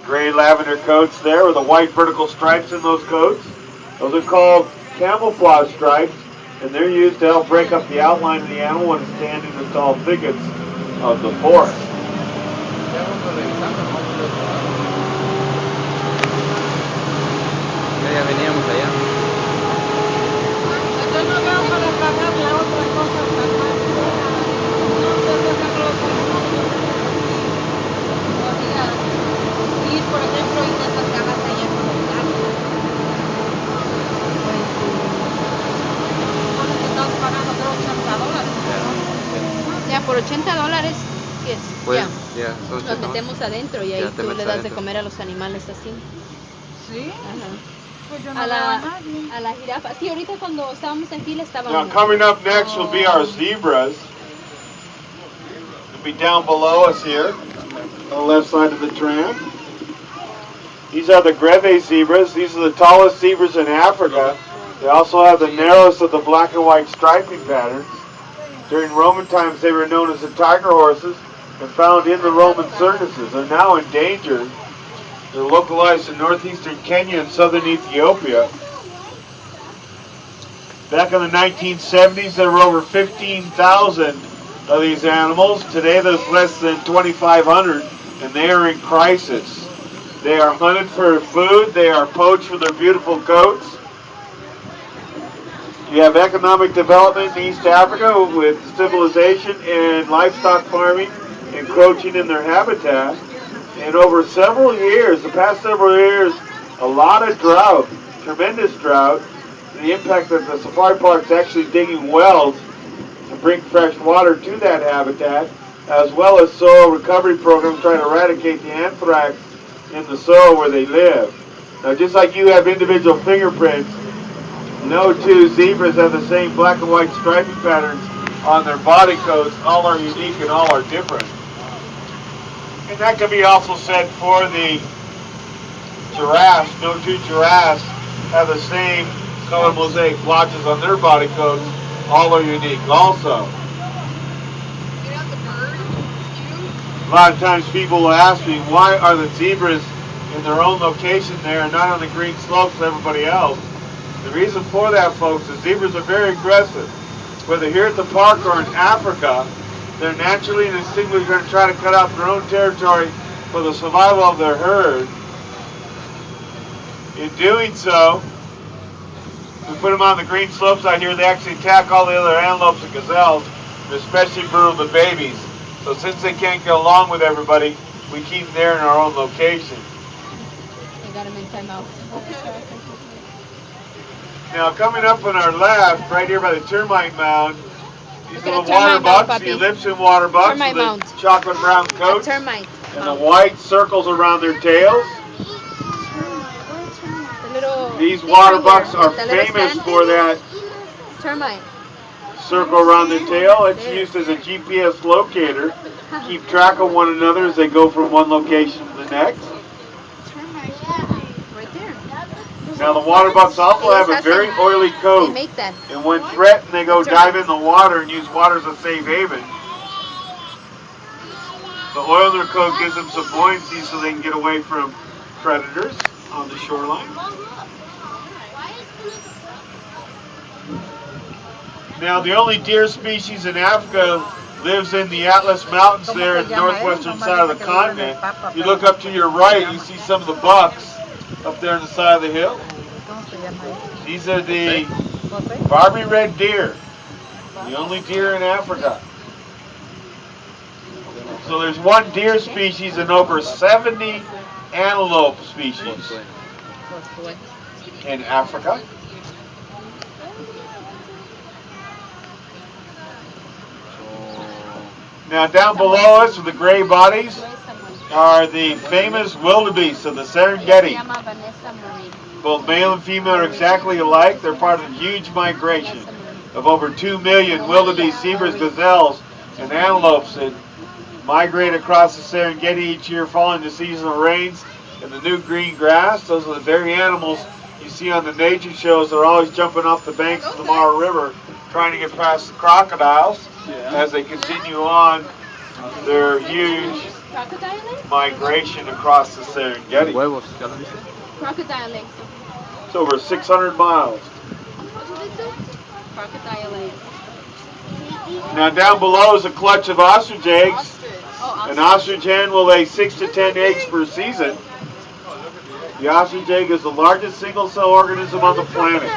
gray lavender coats there with the white vertical stripes in those coats. Those are called camouflage stripes, and they're used to help break up the outline of the animal when it's standing in the tall thickets of the forest. Ya vamos a revisarlo, vamos a revisarlo. Ya veníamos allá. Yo no veo para pagar la otra cosa tan más cara. No sé sacarlo otra cosa. Podría ir, por ejemplo, y te acercabas allá con el gato. Supone que estás pagando creo $80. Ya, por $80, ¿qué es? Pues, ya. ya, son Los metemos adentro y ahí Ya te tú le metes das de adentro. comer a los animales así. ¿Sí? Ajá. Pues yo no A veo a la, nadie. a la jirafa. Sí, ahorita cuando estábamos aquí le estaba Now uno. coming up next will be our zebras. They'll be down below us here on the left side of the tram. These are the Greve zebras. These are the tallest zebras in Africa. They also have the narrowest of the black and white striping patterns. During Roman times they were known as the tiger horses and found in the Roman circuses. They're now endangered. They're localized in northeastern Kenya and southern Ethiopia. Back in the 1970s, there were over 15,000 of these animals. Today, there's less than 2,500, and they are in crisis. They are hunted for food. They are poached for their beautiful coats. You have economic development in East Africa with civilization and livestock farming encroaching in their habitat. And over several years, the past several years, a lot of drought, tremendous drought. The impact that the safari park is actually digging wells to bring fresh water to that habitat, as well as soil recovery programs trying to eradicate the anthrax in the soil where they live. Now, just like you have individual fingerprints, no two zebras have the same black and white striping patterns on their body coats. All are unique and all are different. And that can be also said for the giraffes. No two giraffes have the same color mosaic blotches on their body coats. All are unique also. A lot of times people will ask me, why are the zebras in their own location there and not on the green slopes with everybody else? The reason for that, folks, is zebras are very aggressive. Whether here at the park or in Africa, they're naturally and instinctively going to try to cut out their own territory for the survival of their herd. In doing so, we put them on the green slopes out here, they actually attack all the other antelopes and gazelles, and especially burrow the babies. So since they can't get along with everybody, we keep them there in our own location. I got him in timeout. Now coming up on our left, right here by the termite mound, these Look at little a termite water mound, bucks, the papi. Egyptian water bucks Termite with mound. the chocolate brown coats and termite the mound. white circles around their tails. The little These thing water right bucks here. are The little famous stand for thing. that Termite. circle around their tail. It's used as a GPS locator to keep track of one another as they go from one location to the next. Right there. Now the water bucks also have a very oily They coat, make that. and when threatened they go dive in the water and use water as a safe haven. The oil in their coat gives them some buoyancy so they can get away from predators on the shoreline. Now the only deer species in Africa lives in the Atlas Mountains there in the northwestern side of the continent. If you look up to your right, you see some of the bucks up there on the side of the hill. These are the Barbary red deer, the only deer in Africa. So there's one deer species and over 70 antelope species in Africa. Now down below us with the gray bodies are the famous wildebeests of the Serengeti. Both male and female are exactly alike. They're part of a huge migration of over 2 million wildebeest, zebras, gazelles, and antelopes that migrate across the Serengeti each year following the seasonal rains and the new green grass. Those are the very animals you see on the nature shows. They're always jumping off the banks of the Mara River trying to get past the crocodiles as they continue on their huge Crocodile eggs? migration across the Serengeti. Huevos, ¿ya lo viste? Crocodile eggs. It's over 600 miles. What did it say? Crocodile eggs. Now down below is a clutch of ostrich eggs. Oh, An ostrich hen will lay 6 to 10 eggs per season. The ostrich egg is the largest single-cell organism on the planet.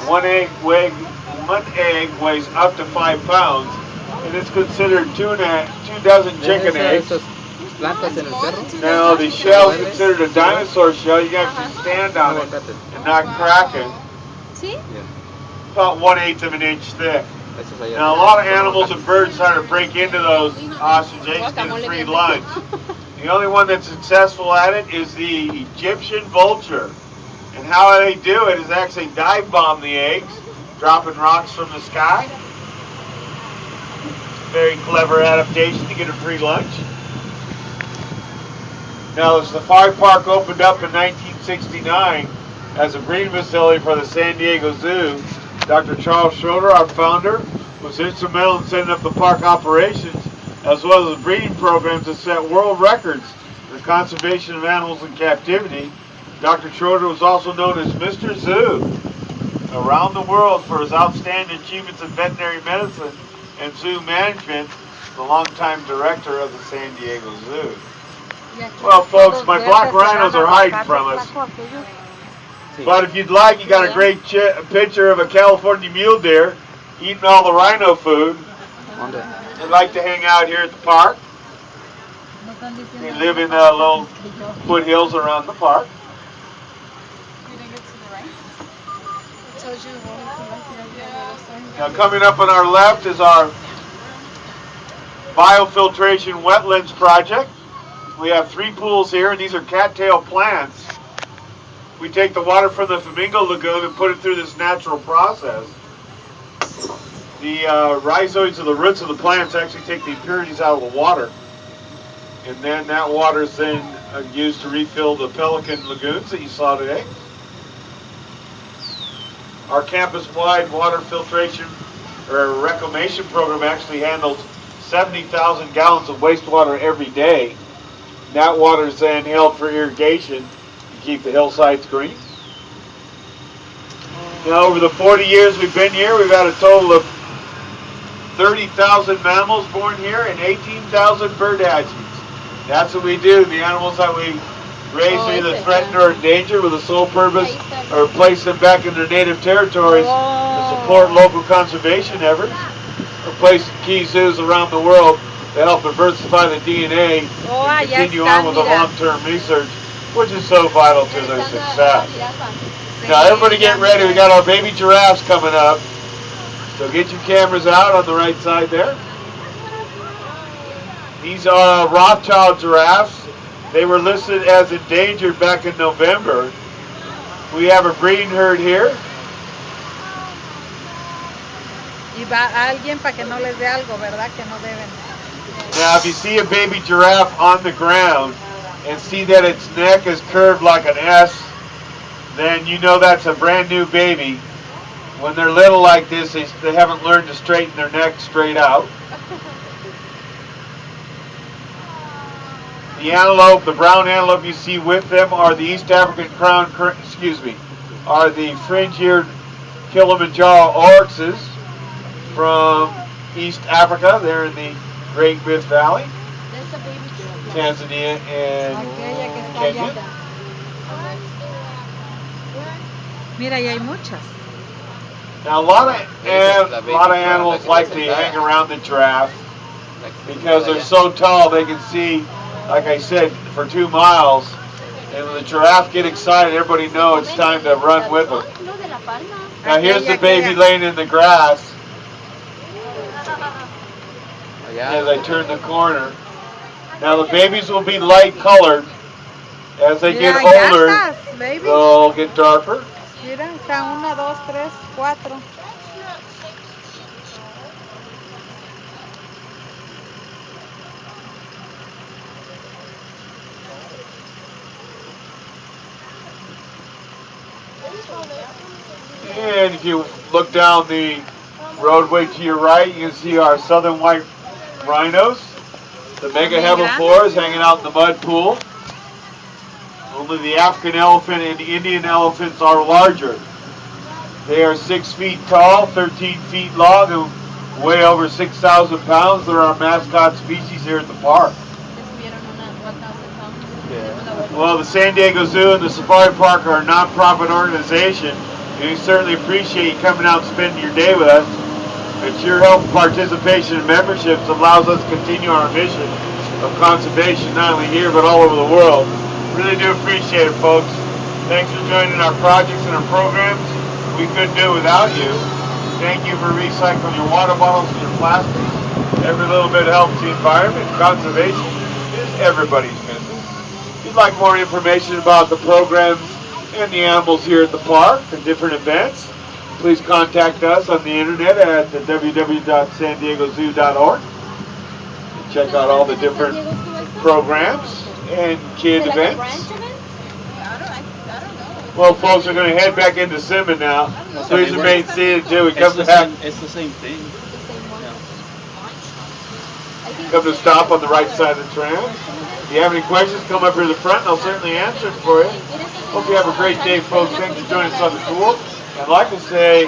One egg weighs up to 5 pounds, and it's considered 2 dozen chicken eggs. Esas plantas en el cerro. Now the shell is considered a dinosaur shell. You can actually stand on it and not crack it. See? About 1/8 of an inch thick. Esas allá. Now a lot of animals and birds try to break into those ostrich eggs to get a free lunch. The only one that's successful at it is the Egyptian vulture. And how they do it is actually dive bomb the eggs, dropping rocks from the sky. Very clever adaptation to get a free lunch. Now the safari park opened up in 1969 as a breeding facility for the San Diego Zoo. Dr. Charles Schroeder, our founder, was instrumental in setting up the park operations as well as the breeding programs that set world records in the conservation of animals in captivity. Dr. Schroeder was also known as Mr. Zoo around the world for his outstanding achievements in veterinary medicine and zoo management, the longtime director of the San Diego Zoo. Well, folks, my black rhinos are hiding from us. But if you'd like, you got a great picture of a California mule deer eating all the rhino food. ¿Dónde? They like to hang out here at the park. They live in little foothills around the park. Now coming up on our left is our biofiltration wetlands project. We have 3 pools here, and these are cattail plants. We take the water from the Flamingo Lagoon and put it through this natural process. The rhizoids of the roots of the plants actually take the impurities out of the water. And then that water is then used to refill the pelican lagoons that you saw today. Our campus-wide water filtration or reclamation program actually handles 70,000 gallons of wastewater every day. That water is then held for irrigation to keep the hillsides green. Now, over the 40 years we've been here, we've had a total of 30,000 mammals born here and 18,000 bird hatchings. That's what we do. The animals that we raise are either threatened or endangered with the sole purpose or place them back in their native territories to support local conservation efforts, or place key zoos around the world to help diversify the DNA and continue on with the long-term research, which is so vital to their success. Now everybody get ready, we got our baby giraffes coming up. So get your cameras out on the right side there. These are Rothschild giraffes. They were listed as endangered back in November. We have a breeding herd here. Y va alguien para que no les dé algo, ¿verdad? Que no deben. Now if you see a baby giraffe on the ground and see that its neck is curved like an S, then you know that's a brand new baby. When they're little like this, they haven't learned to straighten their neck straight out. The antelope, the brown antelope you see with them are the East African are the fringe-eared Kilimanjaro oryxes from East Africa. They're in the Great Rift Valley, Tanzania and Kenya. Mira, y hay muchas. Now a lot of animals like to hang around the giraffe because they're so tall they can see, like I said, for 2 miles. And when the giraffe get excited, everybody knows it's time to run with them. Now here's the baby laying in the grass as I turn the corner. Now the babies will be light colored. As they get older, they'll get darker. Mira, está 1, 2, 3, 4. And if you look down the roadway to your right, you can see our southern white rhinos. The mega herbivores hanging out in the mud pool. Only the African elephant and the Indian elephants are larger. They are 6 feet tall, 13 feet long, and weigh over 6,000 pounds. They're our mascot species here at the park. Well, the San Diego Zoo and the Safari Park are a non-profit organization, and we certainly appreciate you coming out and spending your day with us. It's your help, participation, and memberships that allows us to continue our mission of conservation, not only here, but all over the world. Really do appreciate it, folks. Thanks for joining our projects and our programs. We couldn't do it without you. Thank you for recycling your water bottles and your plastics. Every little bit helps the environment. Conservation is everybody's business. If you'd like more information about the programs and the animals here at the park and different events, please contact us on the internet at www.sandiegozoo.org. Check out all the different programs and kid events. Well, folks, we're going to head back into Simmon now. Please remain seated until we come back. It's the same thing. Come to stop on the right side of the tram. If you have any questions, come up here to the front and I'll certainly answer it for you. Hope you have a great day, folks. Thanks for joining us on the tour. I'd like to say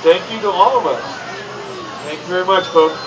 thank you to all of us. Thank you very much, folks.